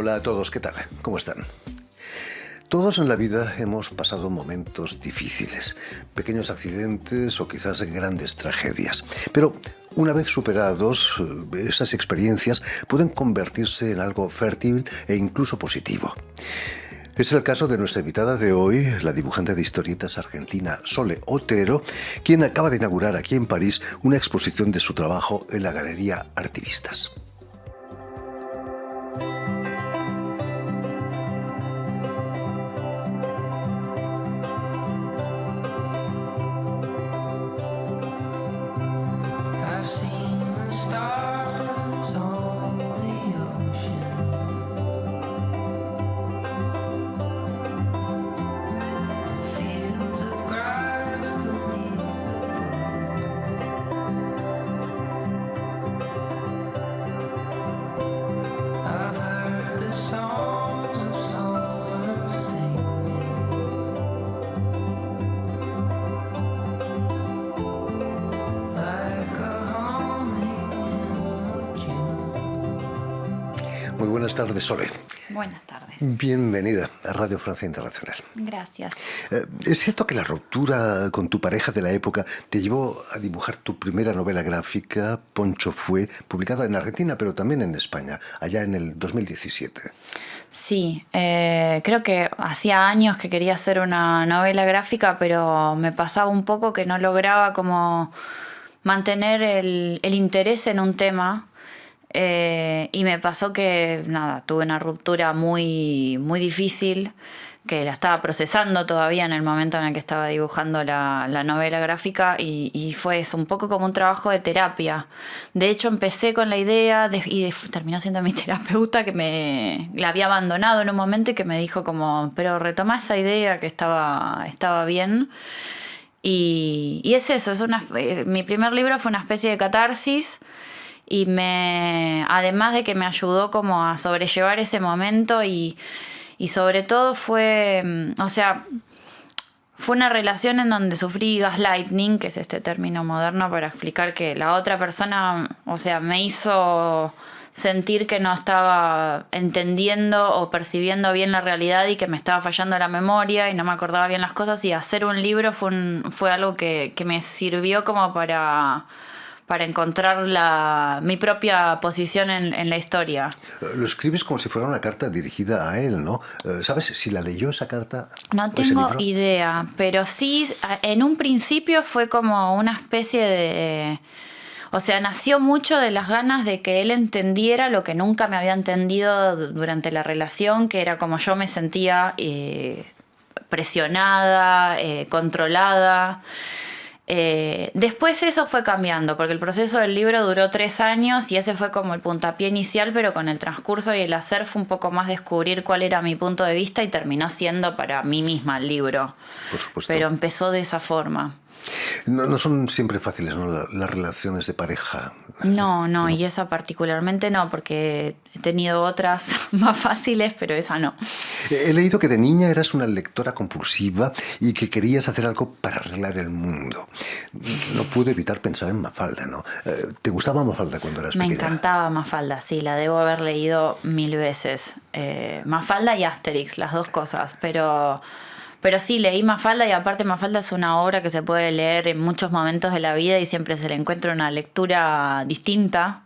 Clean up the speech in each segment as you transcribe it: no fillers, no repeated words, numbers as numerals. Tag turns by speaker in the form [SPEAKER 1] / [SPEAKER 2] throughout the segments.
[SPEAKER 1] Hola a todos, ¿qué tal? ¿Cómo están? Todos en la vida hemos pasado momentos difíciles, pequeños accidentes o quizás grandes tragedias. Pero una vez superados, esas experiencias pueden convertirse en algo fértil e incluso positivo. Es el caso de nuestra invitada de hoy, la dibujante de historietas argentina Sole Otero, quien acaba de inaugurar aquí en París una exposición de su trabajo en la Galería Artivistas. Muy buenas tardes, Sole.
[SPEAKER 2] Buenas tardes.
[SPEAKER 1] Bienvenida a Radio Francia Internacional.
[SPEAKER 2] Gracias.
[SPEAKER 1] ¿Es cierto que la ruptura con tu pareja de la época te llevó a dibujar tu primera novela gráfica, Poncho Fue, publicada en Argentina, pero también en España, allá en el 2017?
[SPEAKER 2] Sí, creo que hacía años que quería hacer una novela gráfica, pero me pasaba un poco que no lograba como mantener el interés en un tema. Y me pasó que, nada, tuve una ruptura muy, muy difícil, que la estaba procesando todavía en el momento en el que estaba dibujando la novela gráfica y fue eso, un poco como un trabajo de terapia. De hecho, empecé con la idea terminó siendo mi terapeuta que la había abandonado en un momento y que me dijo como, pero retoma esa idea que estaba bien. Y es eso, mi primer libro fue una especie de catarsis. Y además de que me ayudó como a sobrellevar ese momento y sobre todo fue una relación en donde sufrí gaslighting, que es este término moderno para explicar que la otra persona, me hizo sentir que no estaba entendiendo o percibiendo bien la realidad y que me estaba fallando la memoria y no me acordaba bien las cosas, y hacer un libro fue algo que me sirvió como para encontrar mi propia posición en la historia.
[SPEAKER 1] Lo escribes como si fuera una carta dirigida a él, ¿no? ¿Sabes si la leyó esa carta?
[SPEAKER 2] No tengo idea, pero sí, en un principio fue como una especie de... nació mucho de las ganas de que él entendiera lo que nunca me había entendido durante la relación, que era como yo me sentía presionada, controlada. Después eso fue cambiando, porque el proceso del libro duró 3 años y ese fue como el puntapié inicial, pero con el transcurso y el hacer fue un poco más descubrir cuál era mi punto de vista y terminó siendo para mí misma el libro.
[SPEAKER 1] Por supuesto.
[SPEAKER 2] Pero empezó de esa forma.
[SPEAKER 1] No son siempre fáciles, ¿no? Las relaciones de pareja.
[SPEAKER 2] No, y esa particularmente no, porque he tenido otras más fáciles, pero esa no.
[SPEAKER 1] He leído que de niña eras una lectora compulsiva y que querías hacer algo para arreglar el mundo. No pude evitar pensar en Mafalda, ¿no? ¿Te gustaba Mafalda cuando eras pequeña?
[SPEAKER 2] Me encantaba Mafalda, sí, la debo haber leído 1000 veces. Mafalda y Asterix, las dos cosas, pero sí, leí Mafalda, y aparte Mafalda es una obra que se puede leer en muchos momentos de la vida y siempre se le encuentra una lectura distinta.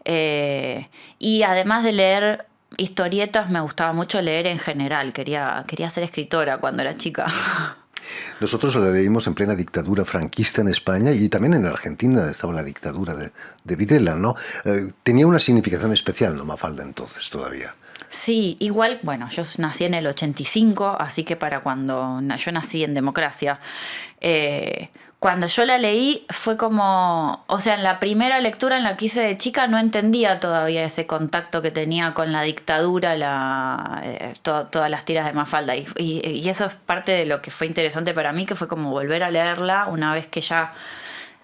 [SPEAKER 2] Y además de leer historietas, me gustaba mucho leer en general. Quería ser escritora cuando era chica.
[SPEAKER 1] Nosotros la leímos en plena dictadura franquista en España, y también en Argentina estaba la dictadura de Videla, ¿no? Tenía una significación especial, ¿no, Mafalda, entonces todavía?
[SPEAKER 2] Sí, igual, bueno, yo nací en el 85, así que para cuando yo nací en democracia, cuando yo la leí fue como, en la primera lectura en la que hice de chica no entendía todavía ese contacto que tenía con la dictadura, todas las tiras de Mafalda, y eso es parte de lo que fue interesante para mí, que fue como volver a leerla una vez que ya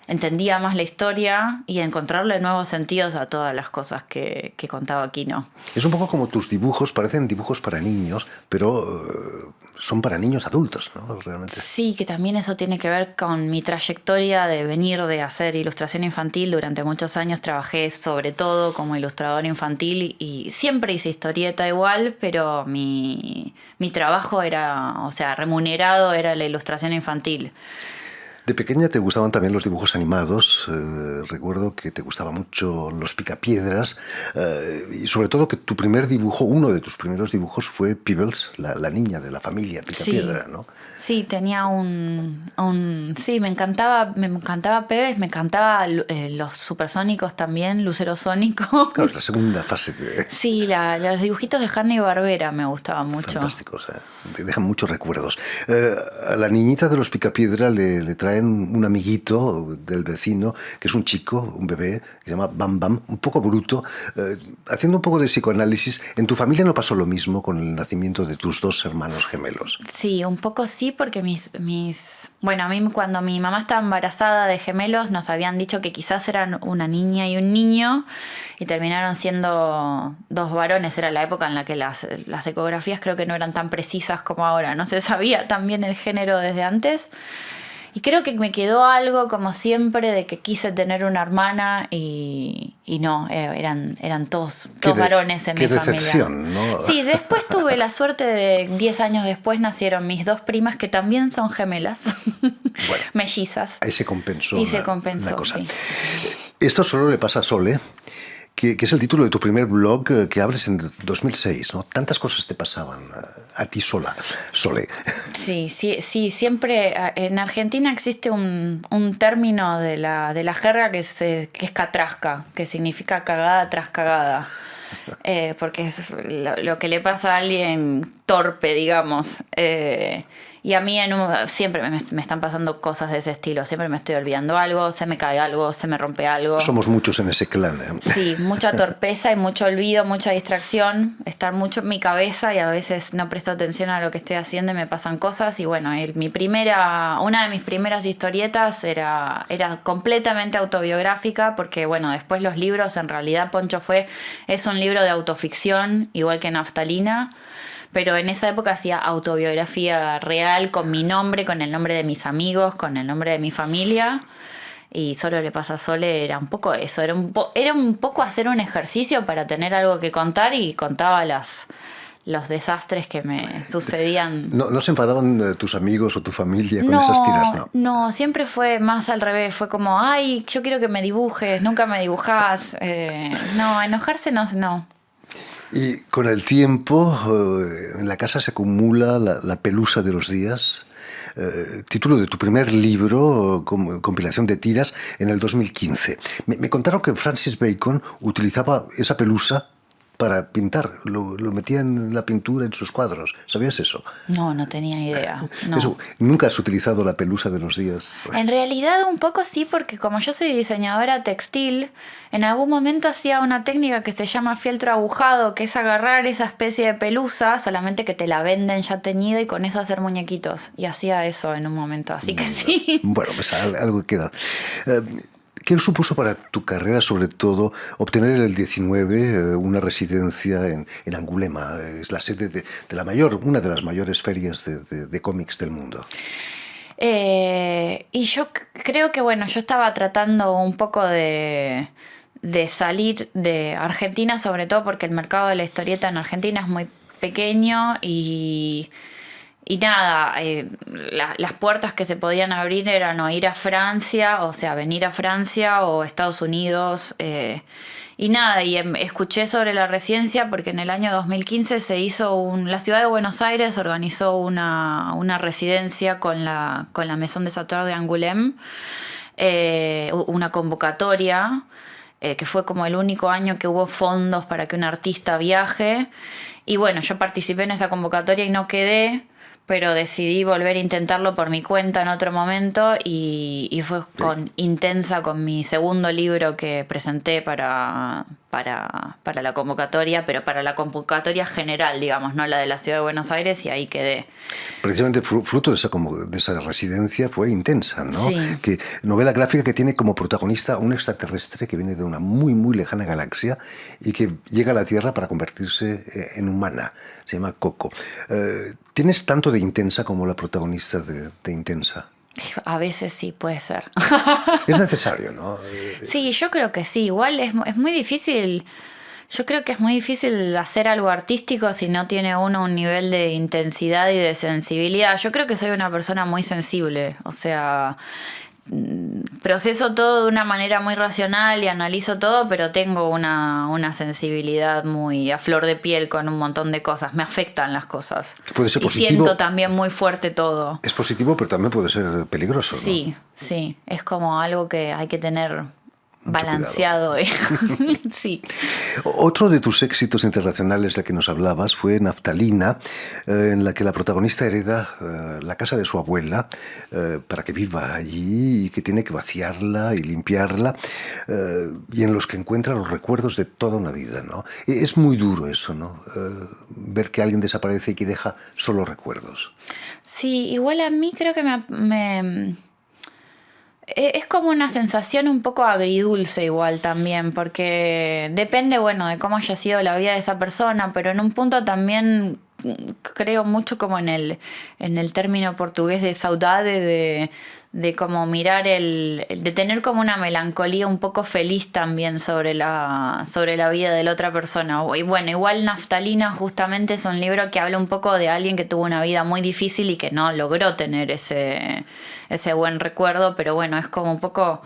[SPEAKER 2] entendía más la historia y encontrarle nuevos sentidos a todas las cosas que contaba Quino.
[SPEAKER 1] Es un poco como tus dibujos, parecen dibujos para niños, pero son para niños adultos, ¿no? Realmente.
[SPEAKER 2] Sí, que también eso tiene que ver con mi trayectoria de venir de hacer ilustración infantil. Durante muchos años trabajé sobre todo como ilustradora infantil y siempre hice historieta igual, pero mi trabajo era, o sea, remunerado era la ilustración infantil.
[SPEAKER 1] De pequeña te gustaban también los dibujos animados. Recuerdo que te gustaban mucho los Picapiedras. Y sobre todo que tu primer dibujo, uno de tus primeros dibujos fue Peebles, la niña de la familia Picapiedra,
[SPEAKER 2] Sí,
[SPEAKER 1] ¿no?
[SPEAKER 2] sí, tenía sí, me encantaba Pebes, me encantaba los supersónicos también, Lucero Sónico.
[SPEAKER 1] Claro, es la segunda fase de...
[SPEAKER 2] Sí, los dibujitos de Hanna-Barbera me gustaban mucho.
[SPEAKER 1] Fantásticos, ¿eh? Te dejan muchos recuerdos. A la niñita de los Picapiedra le traen un amiguito del vecino, que es un chico, un bebé, que se llama Bam Bam, un poco bruto. Haciendo un poco de psicoanálisis, ¿en tu familia no pasó lo mismo con el nacimiento de tus dos hermanos gemelos?
[SPEAKER 2] Sí, un poco sí, porque bueno, a mí cuando mi mamá estaba embarazada de gemelos nos habían dicho que quizás eran una niña y un niño y terminaron siendo dos varones. Era la época en la que las ecografías creo que no eran tan precisas como ahora, no se sabía tan bien el género desde antes. Y creo que me quedó algo, como siempre, de que quise tener una hermana y no, eran todos varones en mi familia.
[SPEAKER 1] Qué decepción, ¿no?
[SPEAKER 2] Sí, después tuve la suerte de 10 años después nacieron mis dos primas que también son gemelas,
[SPEAKER 1] Bueno,
[SPEAKER 2] mellizas.
[SPEAKER 1] ahí se compensó.
[SPEAKER 2] Y se compensó,
[SPEAKER 1] una cosa.
[SPEAKER 2] sí.
[SPEAKER 1] Esto solo le pasa a Sole, que es el título de tu primer blog que abres en 2006, ¿no? Tantas cosas te pasaban a ti sola, Sole.
[SPEAKER 2] Sí, siempre en Argentina existe un término de la jerga que es catrasca, que significa cagada tras cagada. Porque es lo que le pasa a alguien torpe, digamos. Y a mí siempre me están pasando cosas de ese estilo. Siempre me estoy olvidando algo, se me cae algo, se me rompe algo.
[SPEAKER 1] Somos muchos en ese clan, ¿eh?
[SPEAKER 2] Sí, mucha torpeza y mucho olvido, mucha distracción, estar mucho en mi cabeza y a veces no presto atención a lo que estoy haciendo y me pasan cosas. Y bueno, una de mis primeras historietas era completamente autobiográfica porque bueno, después los libros, en realidad Poncho es un libro de autoficción, igual que Naftalina. Pero en esa época hacía autobiografía real con mi nombre, con el nombre de mis amigos, con el nombre de mi familia. Y Solo le pasa a Sole era un poco eso, era un poco hacer un ejercicio para tener algo que contar y contaba los desastres que me sucedían.
[SPEAKER 1] ¿No se enfadaban tus amigos o tu familia con esas tiras? No.
[SPEAKER 2] No, siempre fue más al revés, fue como, ay, yo quiero que me dibujes, nunca me dibujás. No, enojarse no.
[SPEAKER 1] Y con el tiempo, en la casa se acumula la pelusa de los días. Título de tu primer libro, compilación de tiras, en el 2015. Me contaron que Francis Bacon utilizaba esa pelusa para pintar, lo metía en la pintura en sus cuadros. ¿Sabías eso?
[SPEAKER 2] No tenía idea. No.
[SPEAKER 1] Eso, ¿nunca has utilizado la pelusa de los días?
[SPEAKER 2] En realidad un poco sí, porque como yo soy diseñadora textil, en algún momento hacía una técnica que se llama fieltro agujado, que es agarrar esa especie de pelusa, solamente que te la venden ya teñida y con eso hacer muñequitos. Y hacía eso en un momento, así que sí.
[SPEAKER 1] Bueno, pues algo queda. ¿Qué supuso para tu carrera, sobre todo, obtener en el 19 una residencia en Angulema? Es la sede de una de las mayores ferias de cómics del mundo.
[SPEAKER 2] Y yo creo que, bueno, yo estaba tratando un poco de salir de Argentina, sobre todo porque el mercado de la historieta en Argentina es muy pequeño y nada, las puertas que se podían abrir eran o ir a Francia, o sea, venir a Francia o Estados Unidos. Y nada, escuché sobre la residencia porque en el año 2015 se hizo la ciudad de Buenos Aires organizó una residencia con la Maison des Auteurs de Angoulême, una convocatoria, que fue como el único año que hubo fondos para que un artista viaje. Y bueno, yo participé en esa convocatoria y no quedé, pero decidí volver a intentarlo por mi cuenta en otro momento y fue intensa con mi segundo libro que presenté para la convocatoria, pero para la convocatoria general, digamos, no la de la Ciudad de Buenos Aires, y ahí quedé.
[SPEAKER 1] Precisamente fruto de esa residencia fue intensa, ¿no?
[SPEAKER 2] Sí.
[SPEAKER 1] Que novela gráfica que tiene como protagonista un extraterrestre que viene de una muy, muy lejana galaxia y que llega a la Tierra para convertirse en humana. Se llama Coco. Tienes tanto de intensa como la protagonista de Intensa?
[SPEAKER 2] A veces sí, puede ser.
[SPEAKER 1] Es necesario, ¿no?
[SPEAKER 2] Sí, yo creo que sí. Igual es muy difícil. Yo creo que es muy difícil hacer algo artístico si no tiene uno un nivel de intensidad y de sensibilidad. Yo creo que soy una persona muy sensible. O sea, proceso todo de una manera muy racional y analizo todo, pero tengo una sensibilidad muy a flor de piel con un montón de cosas. Me afectan las cosas.
[SPEAKER 1] Puede ser
[SPEAKER 2] y
[SPEAKER 1] positivo.
[SPEAKER 2] Siento también muy fuerte todo.
[SPEAKER 1] Es positivo, pero también puede ser peligroso, ¿no?
[SPEAKER 2] Sí, sí. Es como algo que hay que tener
[SPEAKER 1] Mucho
[SPEAKER 2] balanceado. Sí.
[SPEAKER 1] Otro de tus éxitos internacionales del que nos hablabas fue Naftalina, en la que la protagonista hereda la casa de su abuela para que viva allí y que tiene que vaciarla y limpiarla, y en los que encuentra los recuerdos de toda una vida, ¿no? Es muy duro eso, ¿no? Ver que alguien desaparece y que deja solo recuerdos.
[SPEAKER 2] Sí, igual a mí creo que es como una sensación un poco agridulce igual también, porque depende, bueno, de cómo haya sido la vida de esa persona, pero en un punto también creo mucho como en el término portugués de saudade, de como mirar de tener como una melancolía un poco feliz también sobre la vida de la otra persona. Y bueno, igual Naftalina justamente es un libro que habla un poco de alguien que tuvo una vida muy difícil y que no logró tener ese buen recuerdo, pero bueno, es como un poco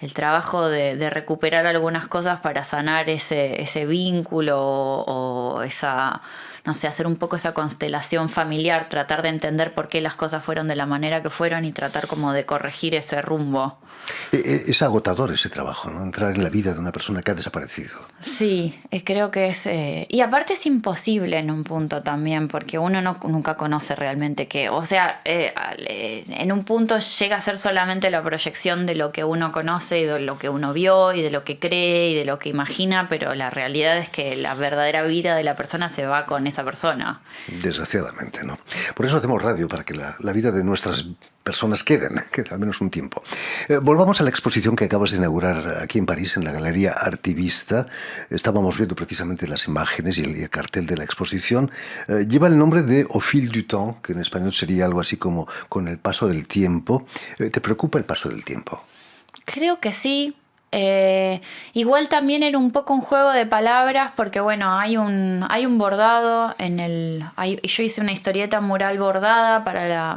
[SPEAKER 2] el trabajo de recuperar algunas cosas para sanar ese vínculo o esa, no sé, hacer un poco esa constelación familiar, tratar de entender por qué las cosas fueron de la manera que fueron y tratar como de corregir ese rumbo.
[SPEAKER 1] Es agotador ese trabajo, ¿no? Entrar en la vida de una persona que ha desaparecido.
[SPEAKER 2] Sí, creo que es... y aparte es imposible en un punto también, porque uno nunca conoce realmente qué. O sea, en un punto llega a ser solamente la proyección de lo que uno conoce y de lo que uno vio y de lo que cree y de lo que imagina, pero la realidad es que la verdadera vida de la persona se va con esa persona.
[SPEAKER 1] Desgraciadamente, ¿no? Por eso hacemos radio, para que la vida de nuestras personas queden al menos un tiempo. Volvamos a la exposición que acabas de inaugurar aquí en París, en la Galería Artivista. Estábamos viendo precisamente las imágenes y el cartel de la exposición. Lleva el nombre de Au fil du temps, que en español sería algo así como con el paso del tiempo. ¿Te preocupa el paso del tiempo?
[SPEAKER 2] Creo que sí. Igual también era un poco un juego de palabras porque bueno, hay un bordado yo hice una historieta mural bordada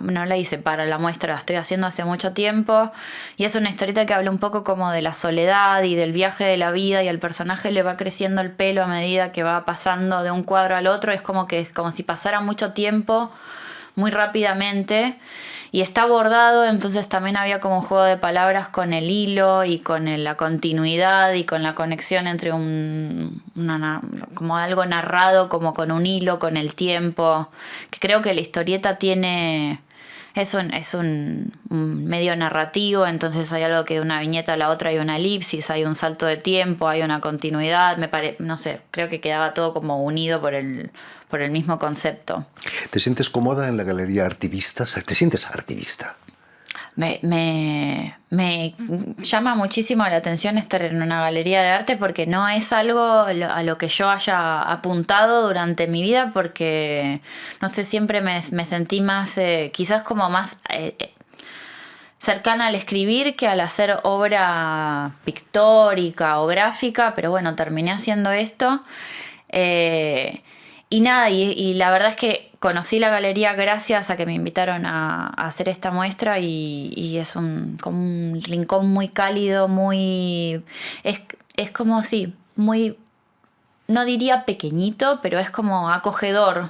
[SPEAKER 2] no la hice para la muestra, la estoy haciendo hace mucho tiempo y es una historieta que habla un poco como de la soledad y del viaje de la vida y al personaje le va creciendo el pelo a medida que va pasando de un cuadro al otro, es como si pasara mucho tiempo muy rápidamente. Y está bordado, entonces también había como un juego de palabras con el hilo y con la continuidad y con la conexión entre como algo narrado, como con un hilo, con el tiempo. Que creo que la historieta es un medio narrativo, entonces hay algo que de una viñeta a la otra hay una elipsis, hay un salto de tiempo, hay una continuidad. No sé, creo que quedaba todo como unido por el mismo concepto.
[SPEAKER 1] ¿Te sientes cómoda en la Galería Artivista? ¿Te sientes artivista?
[SPEAKER 2] Me llama muchísimo la atención estar en una galería de arte porque no es algo a lo que yo haya apuntado durante mi vida porque, no sé, siempre me sentí más, quizás como más cercana al escribir que al hacer obra pictórica o gráfica, pero bueno, terminé haciendo esto. Y nada, y la verdad es que conocí la galería gracias a que me invitaron a hacer esta muestra y es como un rincón muy cálido, es como, sí, muy, no diría pequeñito, pero es como acogedor.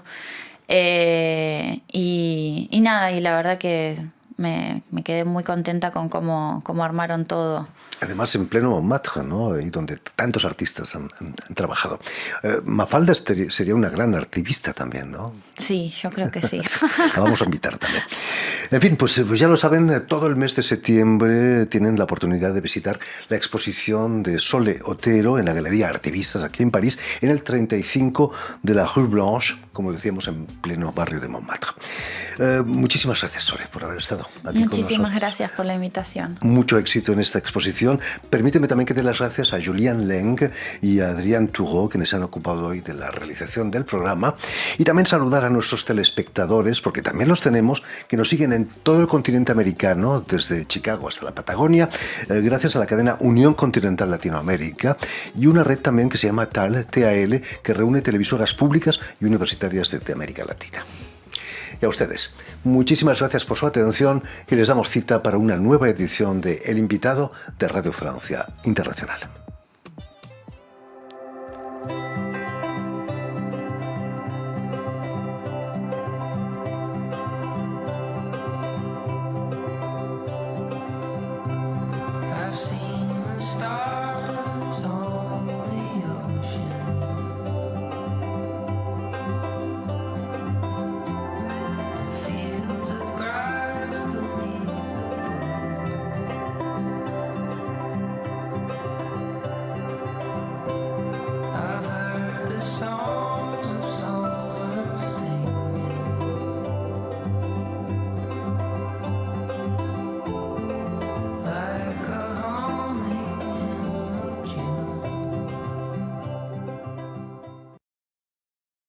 [SPEAKER 2] Y nada, y la verdad que me quedé muy contenta con cómo armaron todo.
[SPEAKER 1] Además, en pleno Montmartre, ¿no? Ahí donde tantos artistas han trabajado. Mafalda sería una gran artivista también, ¿no?
[SPEAKER 2] Sí, yo creo que sí.
[SPEAKER 1] La vamos a invitar también. En fin, pues ya lo saben, todo el mes de septiembre tienen la oportunidad de visitar la exposición de Sole Otero en la Galería Artivistas aquí en París, en el 35 de la Rue Blanche, como decíamos, en pleno barrio de Montmartre. Muchísimas gracias, Sole, por haber estado aquí con nosotros.
[SPEAKER 2] Muchísimas gracias por la invitación.
[SPEAKER 1] Mucho éxito en esta exposición. Permíteme también que dé las gracias a Julian Leng y a Adrián Toureau, quienes se han ocupado hoy de la realización del programa. Y también saludar a nuestros telespectadores, porque también los tenemos, que nos siguen en todo el continente americano, desde Chicago hasta la Patagonia, gracias a la cadena Unión Continental Latinoamérica y una red también que se llama TAL, que reúne televisoras públicas y universitarias de América Latina. Y a ustedes, muchísimas gracias por su atención y les damos cita para una nueva edición de El Invitado de Radio Francia Internacional.